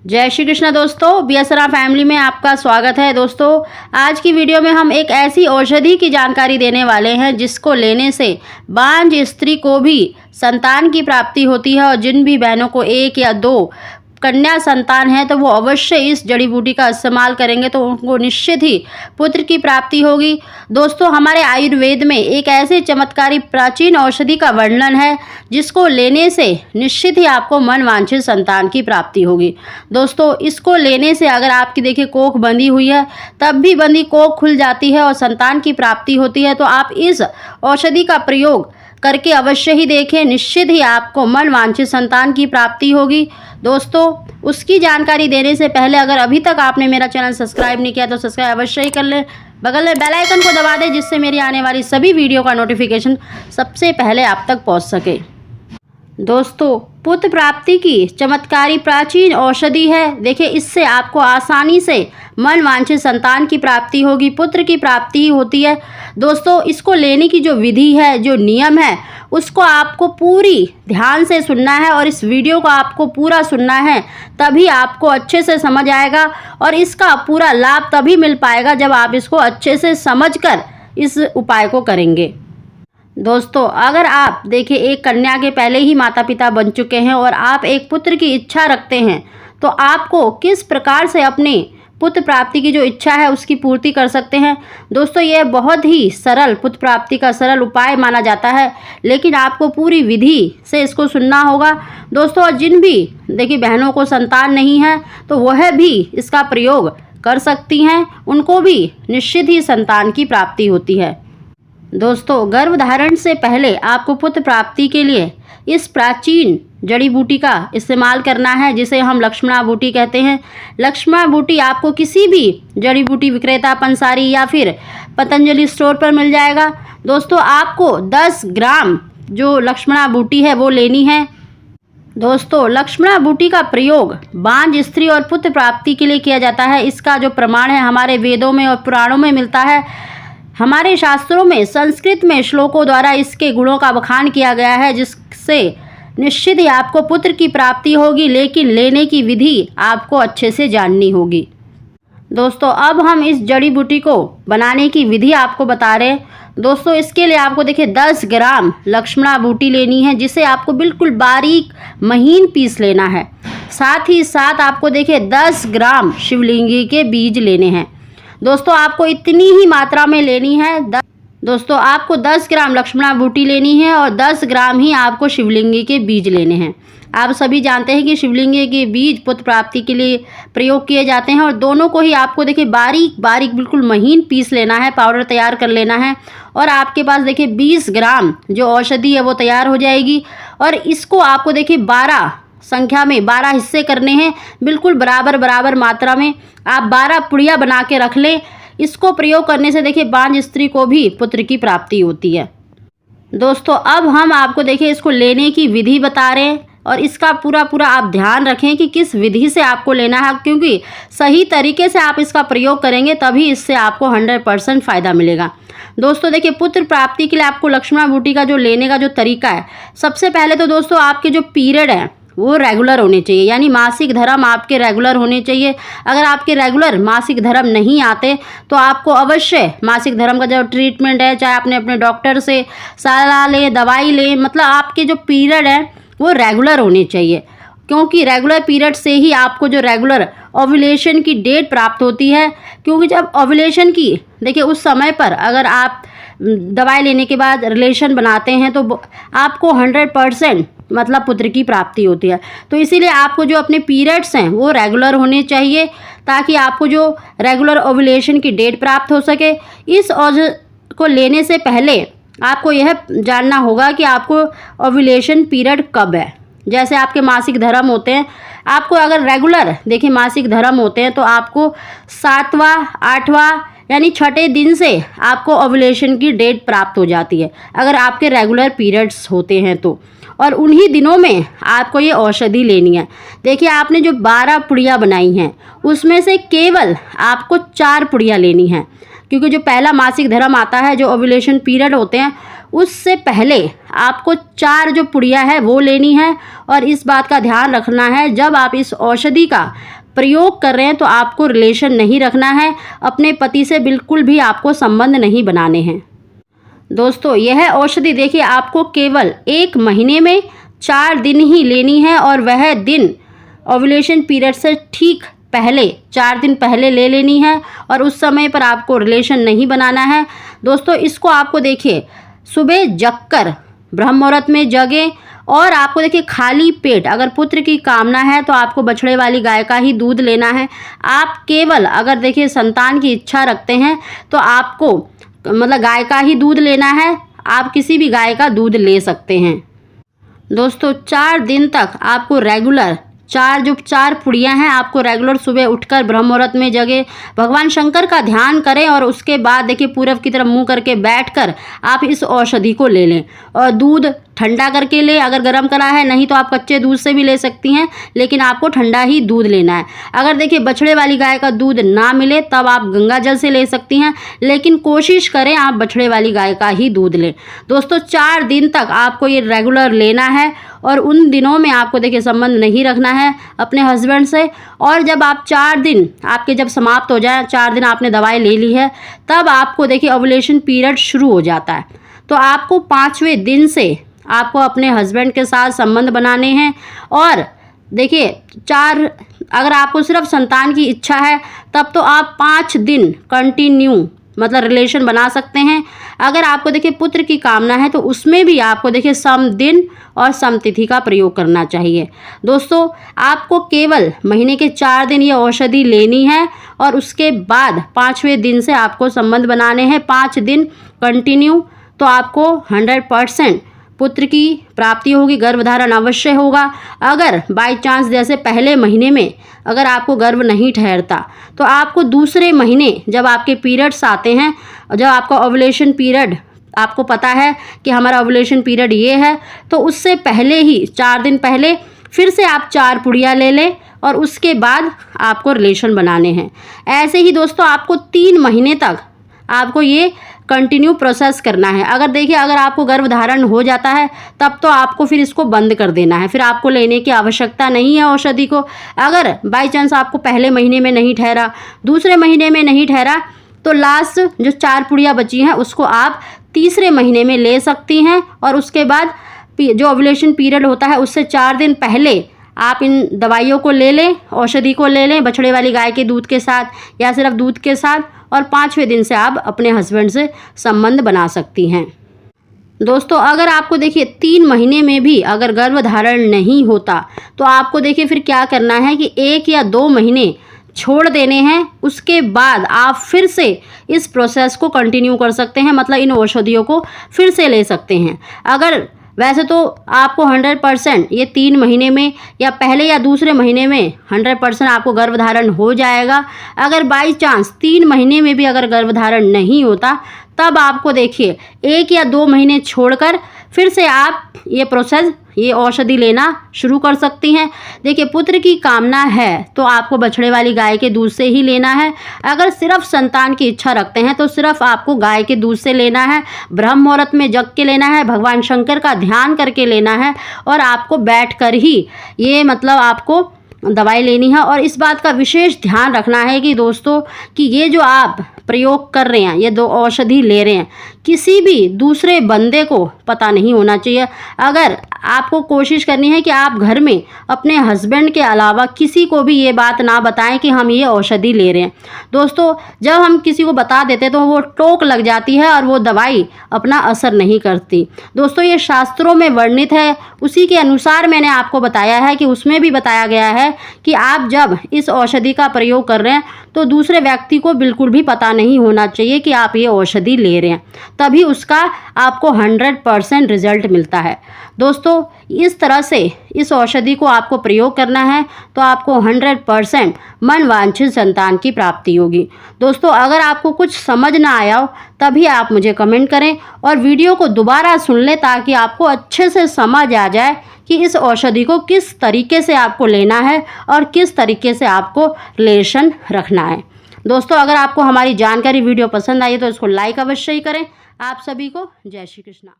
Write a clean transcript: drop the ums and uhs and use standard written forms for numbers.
जय श्री कृष्ण दोस्तों, BSR family में आपका स्वागत है। दोस्तों, आज की वीडियो में हम एक ऐसी औषधि की जानकारी देने वाले हैं जिसको लेने से बांझ स्त्री को भी संतान की प्राप्ति होती है और जिन भी बहनों को 1 या 2 कन्या संतान है तो वो अवश्य इस जड़ी बूटी का इस्तेमाल करेंगे तो उनको निश्चित ही पुत्र की प्राप्ति होगी। दोस्तों, हमारे आयुर्वेद में एक ऐसे चमत्कारी प्राचीन औषधि का वर्णन है जिसको लेने से निश्चित ही आपको मन वांछित संतान की प्राप्ति होगी। दोस्तों, इसको लेने से अगर आपकी देखिए कोख बंधी हुई है तब भी बंधी कोख खुल जाती है और संतान की प्राप्ति होती है, तो आप इस औषधि का प्रयोग करके अवश्य ही देखें, निश्चित ही आपको मन वांछित संतान की प्राप्ति होगी। दोस्तों, उसकी जानकारी देने से पहले अगर अभी तक आपने मेरा चैनल सब्सक्राइब नहीं किया तो सब्सक्राइब अवश्य ही कर लें, बगल में बेल आइकन को दबा दें जिससे मेरी आने वाली सभी वीडियो का नोटिफिकेशन सबसे पहले आप तक पहुंच सके। दोस्तों, पुत्र प्राप्ति की चमत्कारी प्राचीन औषधि है। देखिए, इससे आपको आसानी से मन वांछित संतान की प्राप्ति होगी, पुत्र की प्राप्ति ही होती है। दोस्तों, इसको लेने की जो विधि है, जो नियम है, उसको आपको पूरी ध्यान से सुनना है और इस वीडियो को आपको पूरा सुनना है, तभी आपको अच्छे से समझ आएगा और इसका पूरा लाभ तभी मिल पाएगा जब आप इसको अच्छे से समझकर इस उपाय को करेंगे। दोस्तों, अगर आप देखिए एक कन्या के पहले ही माता पिता बन चुके हैं और आप एक पुत्र की इच्छा रखते हैं तो आपको किस प्रकार से अपने पुत्र प्राप्ति की जो इच्छा है उसकी पूर्ति कर सकते हैं। दोस्तों, यह बहुत ही सरल पुत्र प्राप्ति का सरल उपाय माना जाता है, लेकिन आपको पूरी विधि से इसको सुनना होगा। दोस्तों, और जिन भी देखिए बहनों को संतान नहीं है तो वह भी इसका प्रयोग कर सकती हैं, उनको भी निश्चित ही संतान की प्राप्ति होती है। दोस्तों, गर्भधारण से पहले आपको पुत्र प्राप्ति के लिए इस प्राचीन जड़ी बूटी का इस्तेमाल करना है जिसे हम लक्ष्मणा बूटी कहते हैं। लक्ष्मणा बूटी आपको किसी भी जड़ी बूटी विक्रेता, पंसारी या फिर पतंजलि स्टोर पर मिल जाएगा। दोस्तों, आपको 10 ग्राम जो लक्ष्मणा बूटी है वो लेनी है। दोस्तों, लक्ष्मणा बूटी का प्रयोग बांझ स्त्री और पुत्र प्राप्ति के लिए किया जाता है। इसका जो प्रमाण है हमारे वेदों में और पुराणों में मिलता है। हमारे शास्त्रों में संस्कृत में श्लोकों द्वारा इसके गुणों का बखान किया गया है जिससे निश्चित ही आपको पुत्र की प्राप्ति होगी, लेकिन लेने की विधि आपको अच्छे से जाननी होगी। दोस्तों, अब हम इस जड़ी बूटी को बनाने की विधि आपको बता रहे हैं। दोस्तों, इसके लिए आपको देखिए 10 ग्राम लक्ष्मणा बूटी लेनी है जिसे आपको बिल्कुल बारीक महीन पीस लेना है। साथ ही साथ आपको देखिए 10 ग्राम शिवलिंगी के बीज लेने हैं। दोस्तों, आपको इतनी ही मात्रा में लेनी है। दोस्तों, आपको 10 ग्राम लक्ष्मणा बूटी लेनी है और 10 ग्राम ही आपको शिवलिंगी के बीज लेने हैं। आप सभी जानते हैं कि शिवलिंगी के बीज पुत्र प्राप्ति के लिए प्रयोग किए जाते हैं और दोनों को ही आपको देखिए बारीक बारीक बिल्कुल महीन पीस लेना है, पाउडर तैयार कर लेना है और आपके पास देखिए 20 ग्राम जो औषधि है वो तैयार हो जाएगी। और इसको आपको देखिए 12 संख्या में 12 हिस्से करने हैं, बिल्कुल बराबर बराबर मात्रा में। आप 12 पुड़िया बना के रख लें। इसको प्रयोग करने से देखिए बांझ स्त्री को भी पुत्र की प्राप्ति होती है। दोस्तों, अब हम आपको देखिए इसको लेने की विधि बता रहे हैं और इसका पूरा आप ध्यान रखें कि किस विधि से आपको लेना है, क्योंकि सही तरीके से आप इसका प्रयोग करेंगे तभी इससे आपको 100% फ़ायदा मिलेगा। दोस्तों, देखिए पुत्र प्राप्ति के लिए आपको लक्ष्मणा बूटी का जो लेने का जो तरीका है, सबसे पहले तो दोस्तों आपके जो पीरियड है वो रेगुलर होने चाहिए, यानी मासिक धर्म आपके रेगुलर होने चाहिए। अगर आपके रेगुलर मासिक धर्म नहीं आते तो आपको अवश्य मासिक धर्म का जो ट्रीटमेंट है, चाहे आपने अपने डॉक्टर से सलाह लें, दवाई लें, मतलब आपके जो पीरियड है वो रेगुलर होने चाहिए, क्योंकि रेगुलर पीरियड से ही आपको जो रेगुलर ओव्यूलेशन की डेट प्राप्त होती है। क्योंकि जब ओव्यूलेशन की देखिए उस समय पर अगर आप दवाई लेने के बाद रिलेशन बनाते हैं तो आपको 100% मतलब पुत्र की प्राप्ति होती है। तो इसीलिए आपको जो अपने पीरियड्स हैं वो रेगुलर होने चाहिए ताकि आपको जो रेगुलर ओव्यूलेशन की डेट प्राप्त हो सके। इस औषधि को लेने से पहले आपको यह जानना होगा कि आपको ओव्यूलेशन पीरियड कब है। जैसे आपके मासिक धर्म होते हैं, आपको अगर रेगुलर देखिए मासिक धर्म होते हैं तो आपको 7वां 8वां यानी 6ठे दिन से आपको ओव्यूलेशन की डेट प्राप्त हो जाती है अगर आपके रेगुलर पीरियड्स होते हैं तो। और उन्हीं दिनों में आपको ये औषधि लेनी है। देखिए, आपने जो 12 पुड़िया बनाई हैं उसमें से केवल आपको 4 पुड़िया लेनी है, क्योंकि जो पहला मासिक धर्म आता है, जो ओव्यूलेशन पीरियड होते हैं, उससे पहले आपको 4 जो पुड़िया है वो लेनी है। और इस बात का ध्यान रखना है, जब आप इस औषधि का प्रयोग कर रहे हैं तो आपको रिलेशन नहीं रखना है, अपने पति से बिल्कुल भी आपको संबंध नहीं बनाने हैं। दोस्तों यह औषधि देखिए आपको केवल 1 महीने में 4 दिन ही लेनी है, और वह दिन ओव्यूलेशन पीरियड से ठीक पहले 4 दिन पहले ले लेनी है, और उस समय पर आपको रिलेशन नहीं बनाना है। दोस्तों इसको आपको देखिए सुबह जगकर ब्रह्म मुहूर्त में जगें, और आपको देखिए खाली पेट अगर पुत्र की कामना है तो आपको बछड़े वाली गाय का ही दूध लेना है। आप केवल अगर देखिए संतान की इच्छा रखते हैं तो आपको मतलब गाय का ही दूध लेना है, आप किसी भी गाय का दूध ले सकते हैं। दोस्तों 4 दिन तक आपको रेगुलर 4 पुड़ियाँ हैं, आपको रेगुलर सुबह उठकर ब्रह्म मुहूर्त में जगें, भगवान शंकर का ध्यान करें, और उसके बाद देखिए पूरब की तरफ मुंह करके बैठकर आप इस औषधि को ले लें। और दूध ठंडा करके लें, अगर गर्म करा है, नहीं तो आप कच्चे दूध से भी ले सकती हैं, लेकिन आपको ठंडा ही दूध लेना है। अगर देखिए बछड़े वाली गाय का दूध ना मिले तब आप गंगा जल से ले सकती हैं, लेकिन कोशिश करें आप बछड़े वाली गाय का ही दूध लें। दोस्तों 4 दिन तक आपको ये रेगुलर लेना है, और उन दिनों में आपको देखिए संबंध नहीं रखना है अपने हस्बैंड से। और जब आप 4 दिन आपके जब समाप्त हो जाए, 4 दिन आपने दवाई ले ली है, तब आपको देखिए ओव्यूलेशन पीरियड शुरू हो जाता है। तो आपको 5वें दिन से आपको अपने हस्बैंड के साथ संबंध बनाने हैं। और देखिए अगर आपको सिर्फ संतान की इच्छा है तब तो आप 5 दिन कंटिन्यू मतलब रिलेशन बना सकते हैं। अगर आपको देखिए पुत्र की कामना है तो उसमें भी आपको देखिए सम दिन और सम तिथि का प्रयोग करना चाहिए। दोस्तों आपको केवल महीने के 4 दिन ये औषधि लेनी है, और उसके बाद 5वें दिन से आपको संबंध बनाने हैं 5 दिन कंटिन्यू। तो आपको 100% पुत्र की प्राप्ति होगी, गर्भधारण अवश्य होगा। अगर बाय चांस जैसे पहले महीने में अगर आपको गर्भ नहीं ठहरता तो आपको दूसरे महीने जब आपके पीरियड्स आते हैं, जब आपका ओव्यूलेशन पीरियड आपको पता है कि हमारा ओव्यूलेशन पीरियड ये है, तो उससे पहले ही 4 दिन पहले फिर से आप 4 पुड़िया ले लें, और उसके बाद आपको रिलेशन बनाने हैं। ऐसे ही दोस्तों आपको 3 महीने तक आपको ये कंटिन्यू प्रोसेस करना है। अगर आपको गर्भधारण हो जाता है तब तो आपको फिर इसको बंद कर देना है, फिर आपको लेने की आवश्यकता नहीं है औषधि को। अगर बाय चांस आपको पहले महीने में नहीं ठहरा, दूसरे महीने में नहीं ठहरा, तो लास्ट जो 4 पुड़िया बची हैं उसको आप तीसरे महीने में ले सकती हैं। और उसके बाद जो ओव्यूलेशन पीरियड होता है उससे 4 दिन पहले आप इन दवाइयों को ले लें, औषधि को ले लें बछड़े वाली गाय के दूध के साथ या सिर्फ दूध के साथ, और 5वें दिन से आप अपने हस्बैंड से संबंध बना सकती हैं। दोस्तों अगर आपको देखिए 3 महीने में भी अगर गर्भधारण नहीं होता तो आपको देखिए फिर क्या करना है कि 1 या 2 महीने छोड़ देने हैं, उसके बाद आप फिर से इस प्रोसेस को कंटिन्यू कर सकते हैं, मतलब इन औषधियों को फिर से ले सकते हैं। अगर वैसे तो आपको 100% ये 3 महीने में या पहले या दूसरे महीने में 100% आपको गर्भधारण हो जाएगा। अगर बाई चांस 3 महीने में भी अगर गर्भधारण नहीं होता तब आपको देखिए 1 या 2 महीने छोड़कर फिर से आप ये प्रोसेस ये औषधि लेना शुरू कर सकती हैं। देखिए पुत्र की कामना है तो आपको बछड़े वाली गाय के दूध से ही लेना है। अगर सिर्फ संतान की इच्छा रखते हैं तो सिर्फ आपको गाय के दूध से लेना है, ब्रह्म मुहूर्त में जग के लेना है, भगवान शंकर का ध्यान करके लेना है, और आपको बैठकर ही ये मतलब आपको दवाई लेनी है। और इस बात का विशेष ध्यान रखना है कि दोस्तों कि ये जो आप प्रयोग कर रहे हैं, ये 2 औषधि ले रहे हैं, किसी भी दूसरे बंदे को पता नहीं होना चाहिए। अगर आपको कोशिश करनी है कि आप घर में अपने हस्बैंड के अलावा किसी को भी ये बात ना बताएं कि हम ये औषधि ले रहे हैं। दोस्तों जब हम किसी को बता देते तो वो टोक लग जाती है और वो दवाई अपना असर नहीं करती। दोस्तों ये शास्त्रों में वर्णित है, उसी के अनुसार मैंने आपको बताया है कि उसमें भी बताया गया है कि आप जब इस औषधि का प्रयोग कर रहे हैं तो दूसरे व्यक्ति को बिल्कुल भी पता नहीं होना चाहिए कि आप ये औषधि ले रहे हैं, तभी उसका आपको 100% रिजल्ट मिलता है। दोस्तों इस तरह से इस औषधि को आपको प्रयोग करना है तो आपको 100% मन वांछित संतान की प्राप्ति होगी। दोस्तों अगर आपको कुछ समझ ना आया हो तभी आप मुझे कमेंट करें और वीडियो को दोबारा सुन लें ताकि आपको अच्छे से समझ आ जाए कि इस औषधि को किस तरीके से आपको लेना है और किस तरीके से आपको रिलेशन रखना है। दोस्तों अगर आपको हमारी जानकारी वीडियो पसंद आई तो इसको लाइक अवश्य ही करें। आप सभी को जय श्री कृष्णा।